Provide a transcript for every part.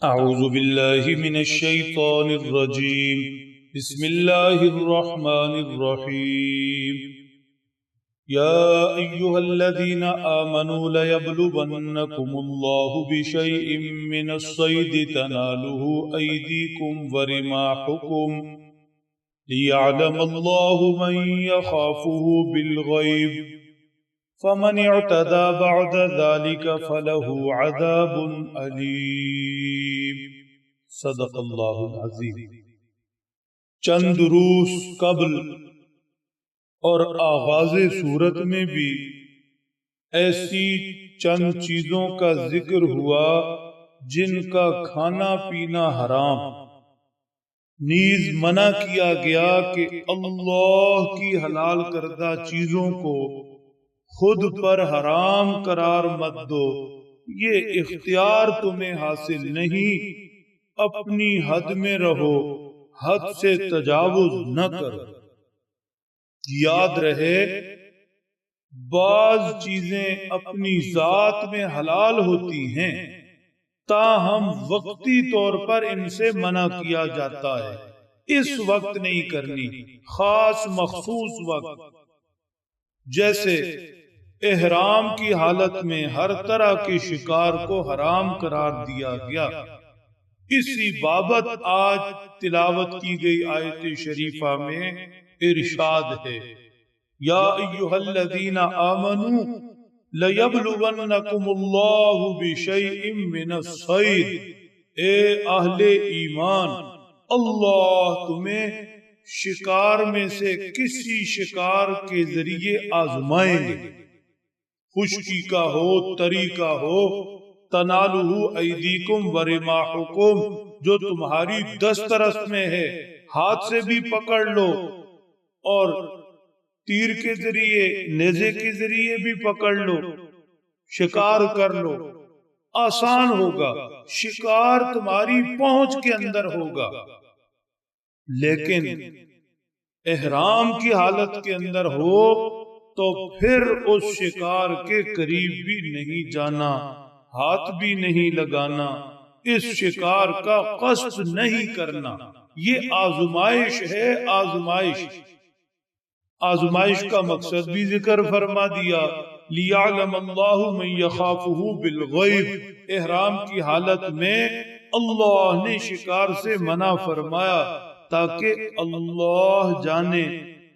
أعوذ بالله من الشيطان الرجيم بسم الله الرحمن الرحيم يا أيها الذين آمنوا ليبلونكم الله بشيء من الصيد تناله أيديكم ورماحكم ليعلم الله من يخافه بالغيب فمن اعتدى بعد ذلك فله عذاب علیم۔ صدق اللہ العظیم۔ چند دروس قبل اور آغاز سورت میں بھی ایسی چند چیزوں کا ذکر ہوا جن کا کھانا پینا حرام، نیز منع کیا گیا کہ اللہ کی حلال کردہ چیزوں کو خود پر حرام قرار مت دو، یہ اختیار تمہیں حاصل نہیں، اپنی حد میں رہو، حد سے تجاوز نہ کرو۔ یاد رہے بعض چیزیں اپنی ذات میں حلال ہوتی ہیں تاہم وقتی طور پر ان سے منع کیا جاتا ہے، اس وقت نہیں کرنی، خاص مخصوص وقت، جیسے احرام کی حالت میں ہر طرح کے شکار کو حرام قرار دیا گیا۔ اسی بابت آج تلاوت کی گئی آیت شریفہ میں ارشاد ہے، یا ایھا الذین آمنوا لیبلونکم اللہ بشیء من الصید، اے اہل ایمان، اللہ تمہیں شکار میں سے کسی شکار کے ذریعے آزمائیں گے، خشکی کا ہو، تری کا ہو، تنالہ ایدیکم ورماحکم، جو تمہاری دسترس میں ہے، ہاتھ سے بھی پکڑ لو اور تیر کے ذریعے، نیزے کے ذریعے بھی پکڑ لو، شکار کر لو، آسان ہوگا، شکار تمہاری پہنچ کے اندر ہوگا۔ لیکن احرام کی حالت کے اندر ہو تو پھر اس شکار کے قریب بھی نہیں جانا، ہاتھ بھی نہیں لگانا، اس شکار کا قصد نہیں کرنا۔ یہ آزمائش ہے، آزمائش۔ آزمائش کا مقصد بھی ذکر فرما دیا، لِيَعْلَمَ اللَّهُ مَن يَخَافُهُ بِالْغَيْبِ، احرام کی حالت میں اللہ نے شکار سے منع فرمایا تاکہ اللہ جانے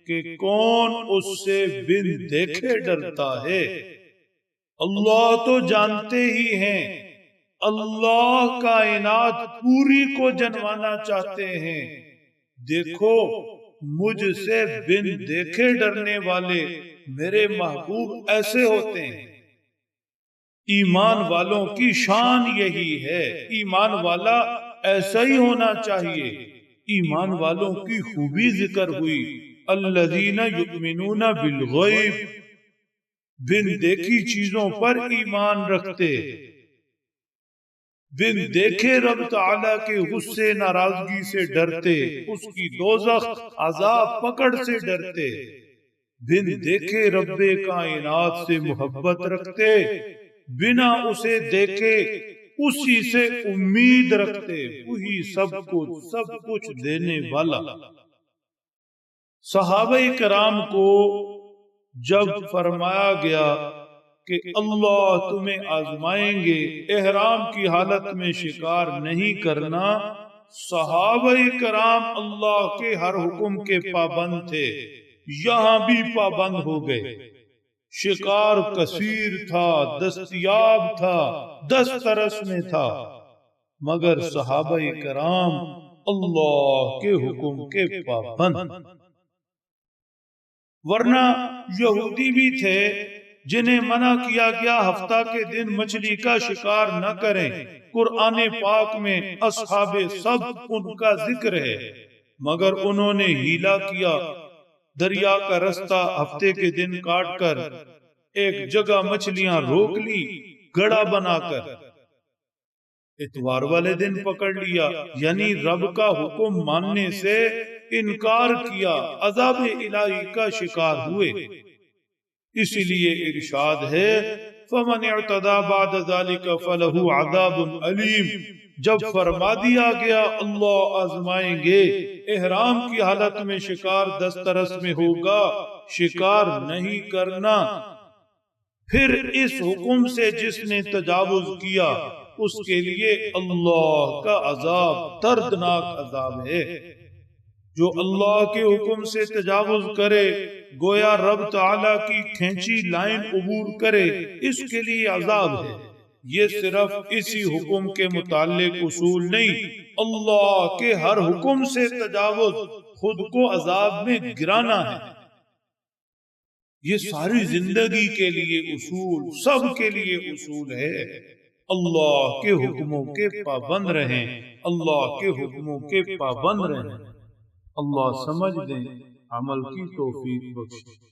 کہ کون اس سے بن دیکھے ڈرتا ہے۔ اللہ تو جانتے ہی ہیں، اللہ کائنات پوری کو جنوانا چاہتے ہیں۔ دیکھو مجھ سے بن دیکھے ڈرنے والے میرے محبوب ایسے ہوتے ہیں۔ ایمان والوں کی شان یہی ہے، ایمان والا ایسا ہی ہونا چاہیے۔ ایمان والوں کی خوبی ذکر ہوئی، الذین یؤمنون بالغیب، بن دیکھی چیزوں پر ایمان رکھتے، بن دیکھے رب تعالیٰ کے غصے ناراضگی سے ڈرتے، اس کی دوزخ عذاب پکڑ سے ڈرتے، بن دیکھے رب کائنات سے محبت رکھتے، بنا اسے دیکھے اسی سے امید رکھتے، وہی سب کچھ دینے والا۔ صحابہ کرام کو جب فرمایا گیا کہ اللہ تمہیں آزمائیں گے، احرام کی حالت میں شکار نہیں کرنا، صحابہ کرام اللہ کے ہر حکم کے پابند تھے، یہاں بھی پابند ہو گئے۔ شکار کثیر تھا، دستیاب تھا، دسترس میں تھا، مگر صحابہ کرام اللہ کے حکم کے پابند۔ ورنہ یہودی بھی تھے جنہیں منع کیا گیا ہفتہ کے دن مچھلی کا شکار نہ کریں، قرآن پاک میں اصحاب سبت ان کا ذکر ہے، مگر انہوں نے ہیلا کیا، دریا کا رستہ ہفتے کے دن کاٹ کر ایک جگہ مچھلیاں روک لی، گڑا بنا کر اتوار والے دن پکڑ لیا، یعنی رب کا حکم ماننے سے انکار کیا، عذاب الہی کا شکار ہوئے۔ اسی لیے ارشاد ہے فمن اعتدى بعد ذلك فله عذاب علیم، جب فرما دیا گیا اللہ آزمائیں گے، احرام کی حالت میں شکار دسترس میں ہوگا، شکار نہیں کرنا، پھر اس حکم سے جس نے تجاوز کیا اس کے لیے اللہ کا عذاب دردناک عذاب ہے۔ جو اللہ کے حکم سے تجاوز کرے، گویا رب تعالیٰ کی کھینچی لائن عبور کرے، اس کے لیے عذاب ہے۔ یہ صرف اسی حکم کے متعلق اصول نہیں، اللہ کے ہر حکم سے تجاوز خود کو عذاب میں گرانا ہے۔ یہ ساری زندگی کے لیے اصول، سب کے لیے اصول ہے۔ اللہ کے حکموں کے پابند رہیں، اللہ کے حکموں کے پابند رہیں۔ اللہ سمجھ دیں، عمل کی توفیق بخشے۔